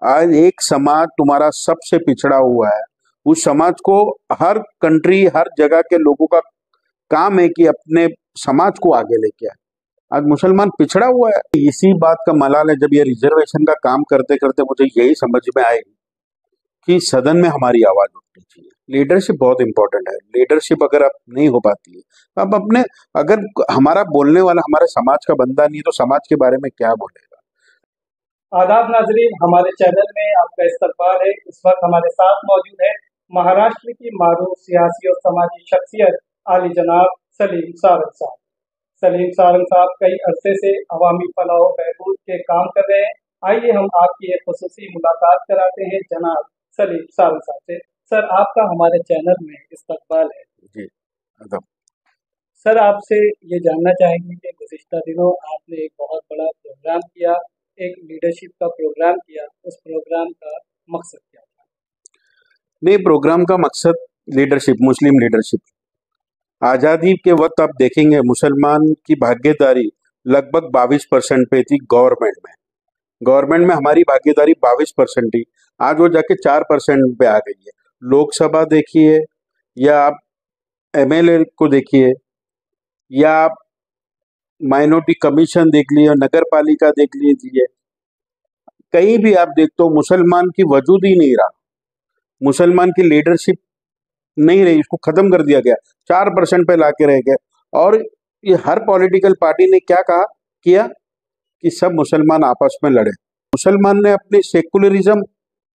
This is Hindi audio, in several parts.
आज एक समाज तुम्हारा सबसे पिछड़ा हुआ है, उस समाज को हर कंट्री हर जगह के लोगों का काम है कि अपने समाज को आगे लेके आए। आज मुसलमान पिछड़ा हुआ है। इसी बात का मलाल है, जब ये रिजर्वेशन का काम करते करते मुझे यही समझ में आई कि सदन में हमारी आवाज उठनी चाहिए। लीडरशिप बहुत इंपॉर्टेंट है। लीडरशिप अगर आप नहीं हो पाती है, आप अपने, अगर हमारा बोलने वाला हमारे समाज का बंदा नहीं है तो समाज के बारे में क्या बोलेगा। आदाब नाजरीन, हमारे चैनल में आपका इस्तकबाल है। इस वक्त हमारे साथ मौजूद है महाराष्ट्र की मारूफ सियासी और समाजी शख्सियत आली जनाब सलीम सारंग साहब। सलीम सारंग साहब कई अरसे से अवामी फलाह व बहबूद के काम कर रहे हैं। आइए हम आपकी एक खुसूसी मुलाकात कराते हैं जनाब सलीम सारंग साहब से। सर, आपका हमारे चैनल में इस्तकबाल है। जी अदब। सर, आपसे ये जानना चाहेंगे कि गुज़िश्ता दिनों आपने एक बहुत बड़ा प्रोग्राम किया, एक लीडरशिप का प्रोग्राम किया। उस प्रोग्राम का मकसद क्या था? नहीं, प्रोग्राम का मकसद लीडरशिप, मुस्लिम लीडरशिप। आज़ादी के वक्त आप देखेंगे मुसलमान की भागीदारी लगभग 22% पे थी गवर्नमेंट में। गवर्नमेंट में हमारी भागीदारी 22% थी, आज वो जाके 4% पे आ गई है। लोकसभा देखिए या आप एमएलए को देखिए या आप माइनॉरिटी कमीशन देख लिए, नगर पालिका देख लीजिए, कहीं भी आप देखते हो मुसलमान की वजूद ही नहीं रहा। मुसलमान की लीडरशिप नहीं रही, उसको खत्म कर दिया गया, 4% पे लाके रह गए। और ये हर पॉलिटिकल पार्टी ने क्या कहा किया कि सब मुसलमान आपस में लड़े। मुसलमान ने अपनी सेकुलरिज्म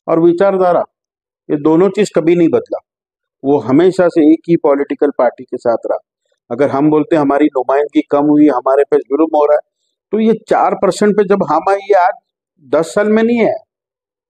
और विचारधारा, ये दोनों चीज कभी नहीं बदला। वो हमेशा से एक ही पॉलिटिकल पार्टी के साथ रहा। अगर हम बोलते हैं हमारी नुमाइंदगी कम हुई, हमारे पे जुल्म हो रहा है, तो ये 4% पे जब हम आई, ये आज 10 साल में नहीं है,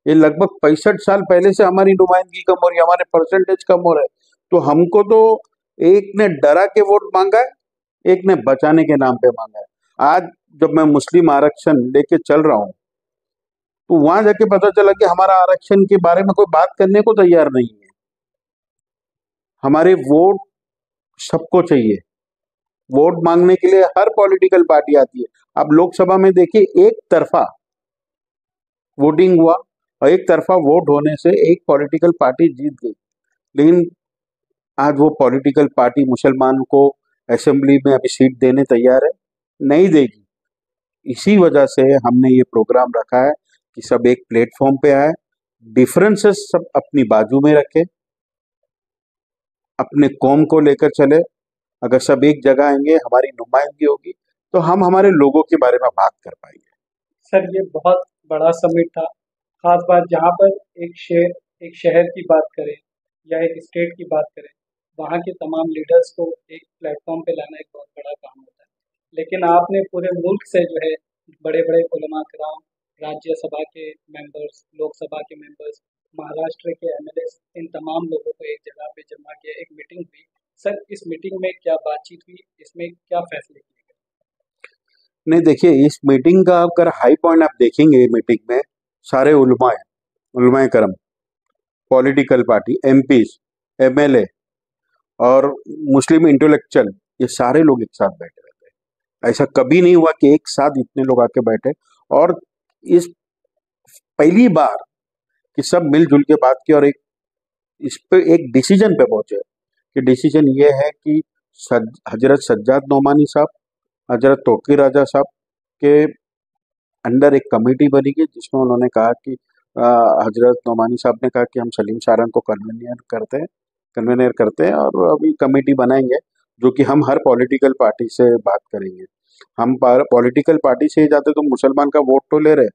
ये लगभग 65 साल पहले से हमारी नुमाइंदगी कम हो रही है, हमारे परसेंटेज कम हो रहे हैं। तो हमको तो एक ने डरा के वोट मांगा है, एक ने बचाने के नाम पे मांगा है। आज जब मैं मुस्लिम आरक्षण लेके चल रहा हूँ तो वहां जाके पता चला कि हमारा आरक्षण के बारे में कोई बात करने को तैयार नहीं है। हमारे वोट सबको चाहिए। वोट मांगने के लिए हर पॉलिटिकल पार्टी आती है। अब लोकसभा में देखिए, एक तरफा वोटिंग हुआ और एक तरफा वोट होने से एक पॉलिटिकल पार्टी जीत गई। लेकिन आज वो पॉलिटिकल पार्टी मुसलमान को असेंबली में अभी सीट देने तैयार है, नहीं देगी। इसी वजह से हमने ये प्रोग्राम रखा है कि सब एक प्लेटफॉर्म पे आए, डिफरेंसेस सब अपनी बाजू में रखे, अपने कौम को लेकर चले। अगर सब एक जगह आएंगे, हमारी नुमाइंदगी होगी, तो हम हमारे लोगों के बारे में बात कर पाएंगे। सर, ये बहुत बड़ा समिट था। खास बात जहाँ पर एक शहर की बात करें या एक स्टेट की बात करें, वहाँ के तमाम लीडर्स को एक प्लेटफॉर्म पे लाना एक बहुत बड़ा काम होता है। लेकिन आपने पूरे मुल्क से जो है बड़े बड़े उलमा कराम, राज्यसभा के मेंबर्स, लोकसभा के मेंबर्स, महाराष्ट्र के एमएलए, इन तमाम लोगों को एक जगह पे जमा किया, एक मीटिंग हुई। सर, इस मीटिंग में क्या बातचीत हुई, इसमें क्या फैसले किए गए? नहीं, देखिए, इस मीटिंग का अगर हाई पॉइंट आप देखेंगे, मीटिंग में सारे उलमाए करम, पॉलिटिकल पार्टी, एमपीज, एमएलए और मुस्लिम इंटेलेक्चुअल, ये सारे लोग एक साथ बैठे रहते हैं। ऐसा कभी नहीं हुआ कि एक साथ इतने लोग आके बैठे। और इस पहली बार कि सब मिलजुल के बात की और एक इस पे एक डिसीजन पे पहुंचे कि डिसीजन ये है कि हजरत सज्जाद नोमानी साहब, हजरत तौकीर राजा साहब के अंडर एक कमेटी बनेगी, जिसमें उन्होंने कहा कि हजरत नोमानी साहब ने कहा कि हम सलीम सारंग को कन्वीनर करते हैं और अभी कमेटी बनाएंगे, जो कि हम हर पॉलिटिकल पार्टी से बात करेंगे। हम पॉलिटिकल पार्टी से ही जाते तो मुसलमान का वोट तो ले रहे,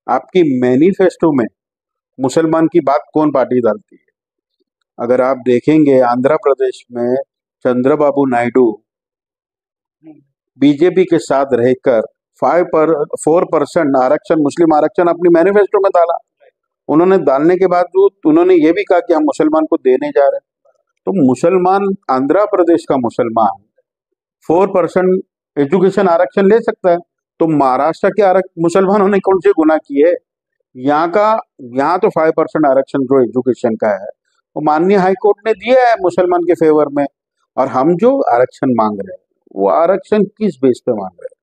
आपकी मैनिफेस्टो में मुसलमान की बात कौन पार्टी डालती है? अगर आप देखेंगे आंध्र प्रदेश में चंद्रबाबू नायडू बीजेपी के साथ रहकर 4% आरक्षण, मुस्लिम आरक्षण अपनी मैनिफेस्टो में डाला। उन्होंने डालने के बावजूद उन्होंने ये भी कहा कि हम मुसलमान को देने जा रहे हैं। तो मुसलमान, आंध्र प्रदेश का मुसलमान 4% एजुकेशन आरक्षण ले सकता है, तो महाराष्ट्र के मुसलमानों ने कौन से गुनाह किए? यहाँ तो 5% आरक्षण जो एजुकेशन का है वो माननीय हाईकोर्ट ने दिया है मुसलमान के फेवर में। और हम जो आरक्षण मांग रहे हैं, वो आरक्षण किस बेस पे मांग रहे हैं?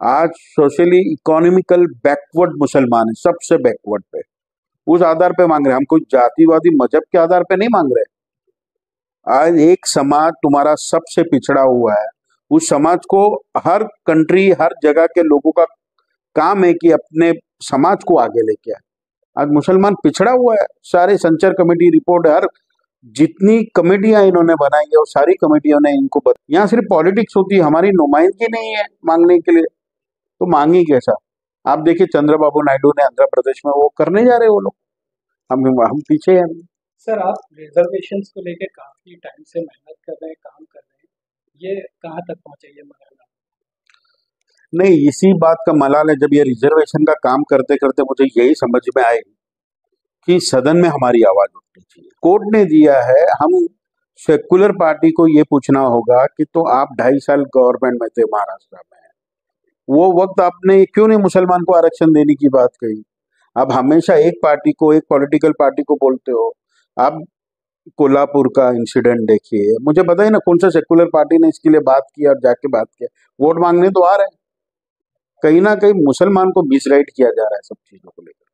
आज सोशली इकोनॉमिकल बैकवर्ड मुसलमान है, सबसे बैकवर्ड पे। उस आधार पे मांग रहे हैं। हम कोई जातिवादी मजहब के आधार पे नहीं मांग रहे। आज एक समाज तुम्हारा सबसे पिछड़ा हुआ है, उस समाज को हर कंट्री, हर जगह के लोगों का काम है कि अपने समाज को आगे लेके आए। आज मुसलमान पिछड़ा हुआ है। सारे संचार कमेटी रिपोर्ट, हर जितनी कमेटियां इन्होंने बनाई है, वो सारी कमेटियों ने इनको यहाँ सिर्फ पॉलिटिक्स होती है, हमारी नुमाइंदगी नहीं है मांगने के लिए, तो मांगी कैसा? आप देखिए चंद्रबाबू नायडू ने आंध्र प्रदेश में वो करने जा रहे हैं वो लोग, हम पीछे हैं। सर, आप रिजर्वेशंस को लेके काफी टाइम से मेहनत कर रहे हैं, काम कर रहे हैं, ये कहाँ तक पहुंचे ये मरहला? नहीं, इसी बात का मलाल है, जब ये रिजर्वेशन का काम करते करते मुझे यही समझ में आए कि सदन में हमारी आवाज उठनी चाहिए। कोर्ट ने दिया है, हम सेक्युलर पार्टी को ये पूछना होगा कि तो आप 2.5 साल गवर्नमेंट में थे महाराष्ट्र में, वो वक्त आपने क्यों नहीं मुसलमान को आरक्षण देने की बात कही? आप हमेशा एक पार्टी को, एक पॉलिटिकल पार्टी को बोलते हो। आप कोल्हापुर का इंसिडेंट देखिए, मुझे बताइए ना कौन सा सेक्युलर पार्टी ने इसके लिए बात की और जाके बात किया? वोट मांगने तो आ रहे हैं। कहीं ना कहीं मुसलमान को मिसगाइड किया जा रहा है सब चीजों को लेकर।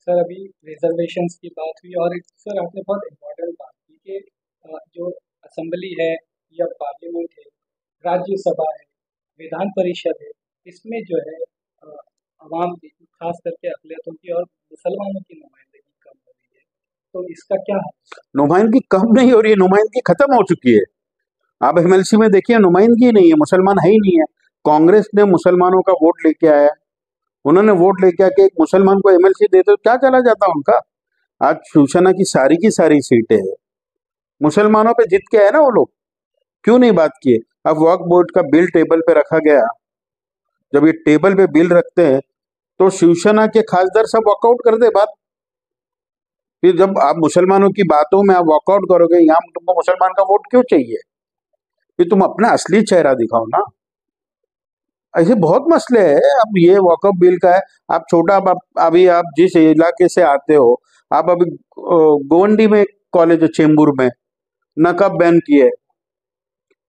सर, अभी रिजर्वेशंस की बात हुई और सर आपने बहुत इम्पोर्टेंट बात की कि जो असेंबली है या पार्लियामेंट है, राज्यसभा है, विधान परिषद है, इसमें जो है आवाम की, खास करके अक़लियतों की और मुसलमानों की नुमाइंदगी कम हो रही है, तो इसका क्या है? नुमाइंदगी कम नहीं हो रही है, नुमाइंदगी खत्म हो चुकी है। आप एमएलसी में देखिए, नुमाइंदगी नहीं है, मुसलमान है ही नहीं है। कांग्रेस ने मुसलमानों का वोट लेके आया, उन्होंने वोट लेके आके एक मुसलमान को एमएलसी दे दो, क्या चला जाता उनका? आज शिवसेना की सारी सीटें मुसलमानों पे जीत के आए ना वो लोग, क्यों नहीं बात किए? अब वक्फ बोर्ड का बिल टेबल पे रखा गया, जब ये टेबल पे बिल रखते हैं तो शिवसेना के खासदार सब वॉकआउट कर दे बात। फिर जब आप मुसलमानों की बातों में आप वॉकआउट करोगे, यहाँ तुमको मुसलमान का वोट क्यों चाहिए? फिर तुम अपना असली चेहरा दिखाओ ना। ऐसे बहुत मसले हैं। अब ये वॉकअप बिल का है, आप छोटा, अभी आप जिस इलाके से आते हो, आप अभी गोवंडी में कॉलेज है, चेंबूर में नकब बैन किए।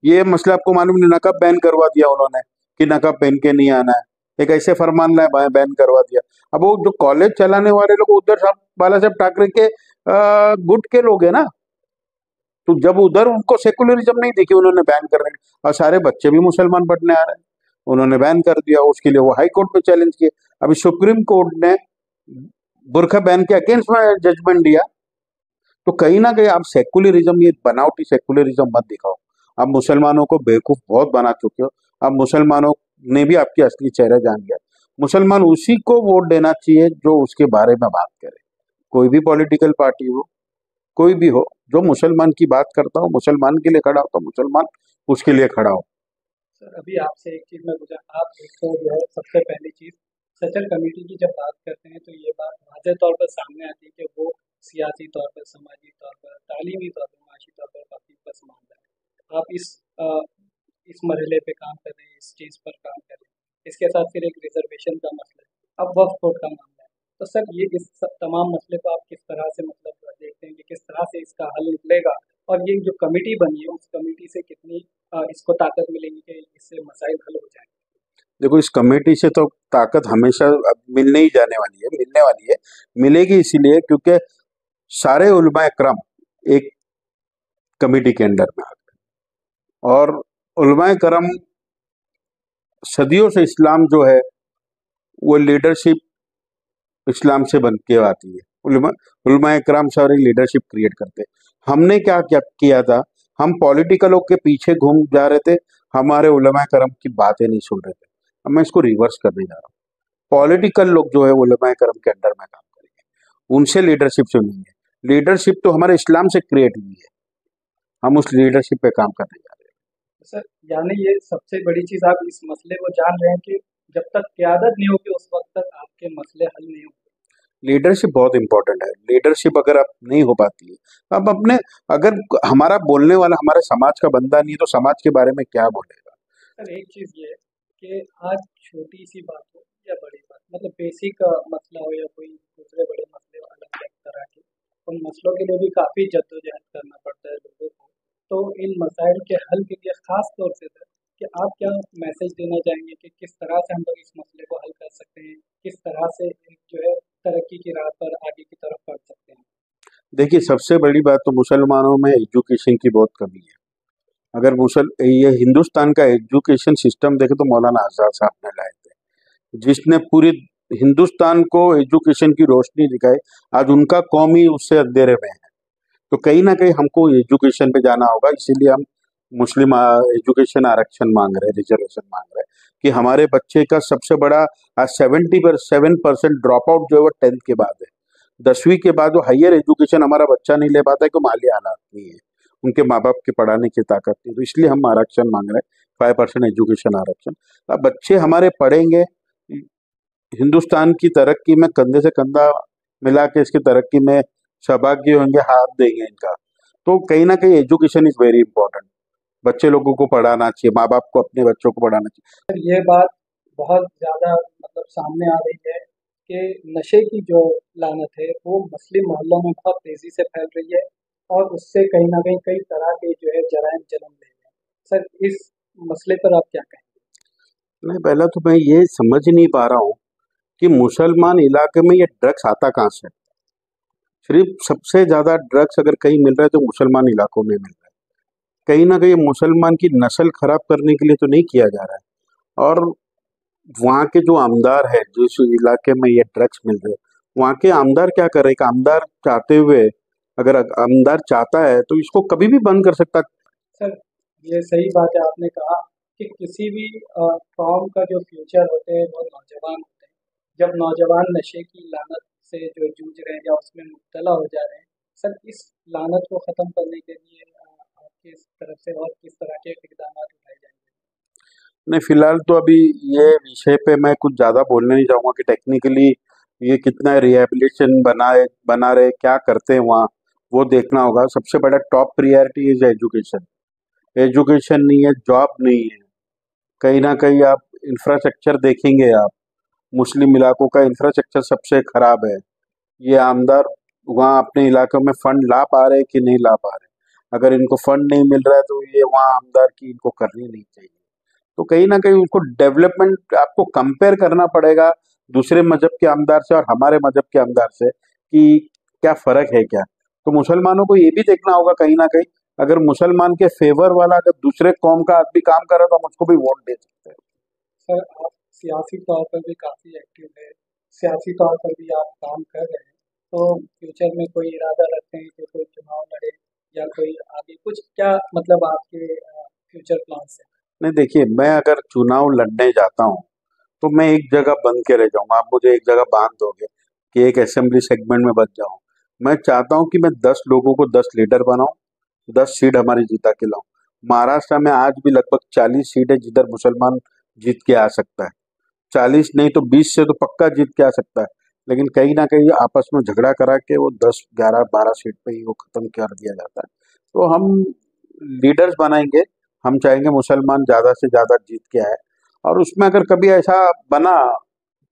ये मसला आपको मालूम नहीं? नकब बैन करवा दिया उन्होंने कि नकब पहन के नहीं आना है, एक ऐसे फरमान लाए, बैन करवा दिया। अब वो जो कॉलेज चलाने वाले लोग उधर साहब बाला साहब ठाकरे के गुट के लोग है ना, तो जब उधर उनको सेकुलरिज्म नहीं दिखी, उन्होंने बैन कर रहे हैं, और सारे बच्चे भी मुसलमान पढ़ने आ रहे हैं, उन्होंने बैन कर दिया। उसके लिए वो हाई कोर्ट में चैलेंज किए। अभी सुप्रीम कोर्ट ने बुरखा बैन के अगेंस्ट में जजमेंट दिया। तो कहीं ना कहीं आप सेकुलरिज्म, ये बनावटी सेकुलरिज्म मत दिखाओ। आप मुसलमानों को बेवकूफ बहुत बना चुके हो। अब मुसलमानों ने भी आपकी असली चेहरा जान लिया। मुसलमान उसी को वोट देना चाहिए जो उसके बारे में बात करे, कोई भी पॉलिटिकल पार्टी हो, कोई भी हो, जो मुसलमान की बात करता हो, मुसलमान के लिए खड़ा हो, तो मुसलमान उसके लिए खड़ा हो। सर, अभी आपसे एक चीज़ मैं पूछा, आप एक तो जो है सबसे पहली चीज़, सचल कमेटी की जब बात करते हैं तो ये बात वाज़ेह तौर पर सामने आती है कि वो सियासी तौर पर, समाजी तौर पर, तालीमी तौर पर, माशी तौर पर काफ़ी पसमानदा है। आप इस मरहले पे काम कर रहे हैं, इस चीज़ पर काम कर रहे हैं। इसके साथ फिर एक रिजर्वेशन का मसला है, अब वक्फ बोर्ड का मामला है। तो सर, ये तमाम मसले को आप किस तरह से मतलब देखते हैं कि किस तरह से इसका हल निकलेगा, और ये जो कमेटी बनी है उस कमेटी से कितनी इसको ताकत मिलेगी कि इससे मसाइल हल हो जाएंगे? देखो, इस कमेटी से तो ताकत हमेशा अब मिलने ही जाने वाली है, मिलने वाली है, मिलेगी इसीलिए क्योंकि सारे उलमा इकराम एक कमेटी के अंडर में आते हैं, और उलमा इकराम सदियों से इस्लाम जो है वो लीडरशिप इस्लाम से बन के आती है। उलमा इकराम सारी लीडरशिप क्रिएट करते हैं। हमने क्या क्या किया था? हम पॉलिटिकलों के पीछे घूम जा रहे थे, हमारे उलमा इकराम की बातें नहीं सुन रहे थे। अब मैं इसको रिवर्स करने जा रहा हूँ। पॉलिटिकल लोग जो है वो उलमा इकराम के अंडर में काम करेंगे, उनसे लीडरशिप चुनेंगे। लीडरशिप तो हमारे इस्लाम से क्रिएट हुई है, हम उस लीडरशिप पे काम करने जा रहे हैं। सर, यानी ये सबसे बड़ी चीज़, आप इस मसले को जान रहे हैं कि जब तक क़यादत नहीं होगी उस वक्त तक आपके मसले हल नहीं होंगे। लीडरशिप बहुत इंपॉर्टेंट है। लीडरशिप अगर आप नहीं हो पाती है, अब अपने, अगर हमारा बोलने वाला हमारे समाज का बंदा नहीं है तो समाज के बारे में क्या बोलेगा? सर, एक चीज़ ये है कि आज छोटी सी बात हो या बड़ी बात, मतलब बेसिक मसला हो या कोई दूसरे बड़े मसले अलग अलग तरह के, उन मसलों के लिए भी काफ़ी जद्दोजहद करना पड़ता है लोगों को। तो इन मसाइल के हल के लिए ख़ास तौर से सर, कि आप क्या मैसेज देना चाहेंगे कि किस तरह से हम लोग इस मसले को हल कर सकते हैं, किस तरह से एक जो है तरक्की की राह पर आगे की तरफ बढ़ सकते हैं? देखिए, सबसे बड़ी बात तो मुसलमानों में एजुकेशन की बहुत कमी है। अगर मुसल ये हिंदुस्तान का एजुकेशन सिस्टम देखे तो मौलाना आजाद साहब ने लाए थे, जिसने पूरी हिंदुस्तान को एजुकेशन की रोशनी दिखाई। आज उनका कौम ही उससे अंधेरे में है। तो कहीं ना कहीं हमको एजुकेशन पे जाना होगा, इसीलिए हम मुस्लिम एजुकेशन आरक्षण मांग रहे हैं, रिजर्वेशन मांग रहे हैं कि हमारे बच्चे का सबसे बड़ा आज 77% ड्रॉप आउट जो है वो 10th के बाद है। 10वीं के बाद वो हायर एजुकेशन हमारा बच्चा नहीं ले पाता है, क्यों? माली हालात नहीं है, उनके माँ बाप के पढ़ाने की ताकत नहीं। तो इसलिए हम आरक्षण मांग रहे हैं, 5% एजुकेशन आरक्षण। अब बच्चे हमारे पढ़ेंगे, हिंदुस्तान की तरक्की में कंधे से कंधा मिला के इसकी तरक्की में सहभागी होंगे, हाथ देंगे इनका। तो कहीं ना कहीं एजुकेशन इज वेरी इंपॉर्टेंट। बच्चे लोगों को पढ़ाना चाहिए, माँ बाप को अपने बच्चों को पढ़ाना चाहिए। सर, ये बात बहुत ज़्यादा मतलब सामने आ रही है कि नशे की जो लानत है वो मुस्लिम मोहल्लों में बहुत तेज़ी से फैल रही है और उससे कहीं न कहीं कई तरह के जो है जराइम जन्म ले रहे हैं। सर, इस मसले पर आप क्या कहेंगे? नहीं, पहला तो मैं ये समझ नहीं पा रहा हूँ कि मुसलमान इलाके में ये ड्रग्स आता कहाँ से। सिर्फ सबसे ज्यादा ड्रग्स अगर कहीं मिल रहा है तो मुसलमान इलाकों में मिल रहा है। कहीं ना कहीं मुसलमान की नस्ल खराब करने के लिए तो नहीं किया जा रहा है। और वहाँ के जो आमदार है, जिस इलाके में ये ड्रग्स मिल रहे हैं, वहाँ के आमदार क्या कर रहे हैं कि आमदार चाहते हुए, अगर आमदार चाहता है तो इसको कभी भी बंद कर सकता। सर, ये सही बात है, आपने कहा कि किसी भी कौम का जो फ्यूचर होते हैं वो नौजवान होते हैं। जब नौजवान नशे की लानत से जो जूझ रहे हैं या उसमें मुब्तला हो जा रहे हैं, सर इस लानत को ख़त्म करने के लिए आपकी इस तरफ से और किस तरह के इकदाम उठाए जाएंगे? नहीं, फिलहाल तो अभी ये विषय पे मैं कुछ ज्यादा बोलने नहीं चाहूंगा कि टेक्निकली ये कितना रिहेबिलिटेशन बना रहे, क्या करते हैं वहाँ, वो देखना होगा। सबसे बड़ा top priority is education. Education नहीं है, जॉब नहीं है। कहीं ना कहीं आप इंफ्रास्ट्रक्चर देखेंगे, आप मुस्लिम इलाकों का इंफ्रास्ट्रक्चर सबसे खराब है। ये आमदार वहाँ अपने इलाकों में फंड ला पा रहे कि नहीं ला पा रहे। अगर इनको फंड नहीं मिल रहा है तो ये वहाँ आमदार की इनको करनी नहीं चाहिए। तो कहीं ना कहीं उसको डेवलपमेंट आपको कंपेयर करना पड़ेगा दूसरे मजहब के आमदार से और हमारे मजहब के आमदार से, कि क्या फर्क है क्या। तो मुसलमानों को ये भी देखना होगा कहीं ना कहीं, अगर मुसलमान के फेवर वाला अगर दूसरे कौम का आदमी काम कर रहा है तो हम उसको भी वोट दे सकते हैं। सर, आप सियासी तौर पर भी काफ़ी एक्टिव है, सियासी तौर पर भी आप काम कर रहे हैं, तो फ्यूचर में कोई इरादा रखते हैं कि कोई चुनाव लड़े या कोई आगे कुछ क्या मतलब आपके फ्यूचर प्लान्स हैं? नहीं, देखिए, मैं अगर चुनाव लड़ने जाता हूँ तो मैं एक जगह बंद के रह जाऊंगा। आप मुझे एक जगह बांध दोगे कि एक असेंबली सेगमेंट में बच जाऊं। मैं चाहता हूं कि मैं 10 लोगों को 10 लीडर बनाऊं, 10 सीट हमारी जीता के लाऊं। महाराष्ट्र में आज भी लगभग 40 सीट है जिधर मुसलमान जीत के आ सकता है। 40 नहीं तो 20 से तो पक्का जीत के आ सकता है। लेकिन कहीं ना कहीं आपस में झगड़ा करा के वो 10, 11, 12 सीट पे ही वो खत्म कर दिया जाता है। तो हम लीडर्स बनाएंगे, हम चाहेंगे मुसलमान ज्यादा से ज्यादा जीत के आए। और उसमें अगर कभी ऐसा बना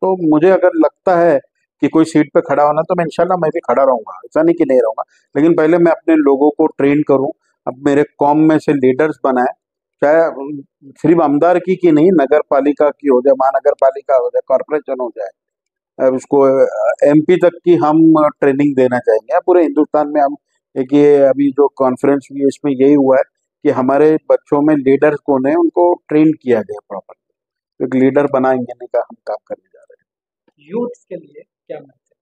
तो मुझे अगर लगता है कि कोई सीट पे खड़ा होना तो मैं इंशाल्लाह मैं भी खड़ा रहूंगा, ऐसा नहीं कि नहीं रहूंगा। लेकिन पहले मैं अपने लोगों को ट्रेन करूं, अब मेरे कौम में से लीडर्स बनाए, चाहे सिर्फ आमदार की नहीं, नगर पालिका की हो जाए, महानगर पालिका हो जाए, कॉरपोरेशन हो जाए, अब उसको एमपी तक की हम ट्रेनिंग देना चाहेंगे। पूरे हिंदुस्तान में हम एक ये अभी जो कॉन्फ्रेंस हुई है इसमें यही हुआ है कि हमारे बच्चों में लीडर्स कौन है उनको ट्रेन किया जाए प्रॉपर। एक लीडर बनाएंगे नहीं का हम काम करने जा रहे यूथ के लिए क्या मैसेज?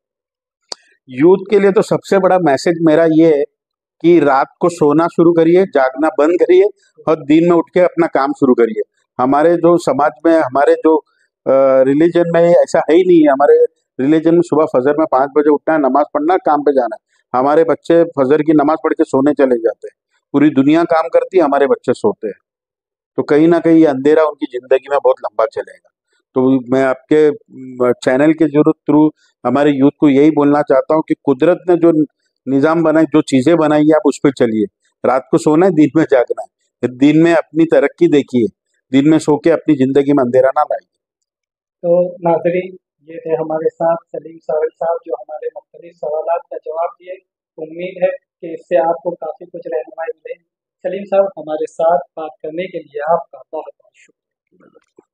हैं। यूथ के लिए तो सबसे बड़ा मैसेज मेरा ये है कि रात को सोना शुरू करिए, जागना बंद करिए और दिन में उठ के अपना काम शुरू करिए। हमारे जो समाज में, हमारे जो रिलीजन में ऐसा है ही नहीं है। हमारे रिलीजन में सुबह फजर में 5 बजे उठना है, नमाज पढ़ना है, काम पे जाना है। हमारे बच्चे फजर की नमाज पढ़ के सोने चले जाते हैं। पूरी दुनिया काम करती है, हमारे बच्चे सोते हैं। तो कहीं ना कहीं ये अंधेरा उनकी जिंदगी में बहुत लंबा चलेगा। तो मैं आपके चैनल के जरूर थ्रू हमारे यूथ को यही बोलना चाहता हूँ कि कुदरत ने जो निजाम बनाए, जो चीजें बनाई है, आप उस पर चलिए। रात को सोना है, दिन में जागना है। दिन में अपनी तरक्की देखिए, दिन में सो के अपनी जिंदगी में अंधेरा ना लाइए। तो नाजरीन, ये थे हमारे साथ सलीम साहिल साहब जो हमारे मुख्तलिफ सवालात का जवाब दिए। उम्मीद है कि इससे आपको काफ़ी कुछ रहनुमाई मिलेगी। सलीम साहब, हमारे साथ बात करने के लिए आपका बहुत बहुत शुक्रिया।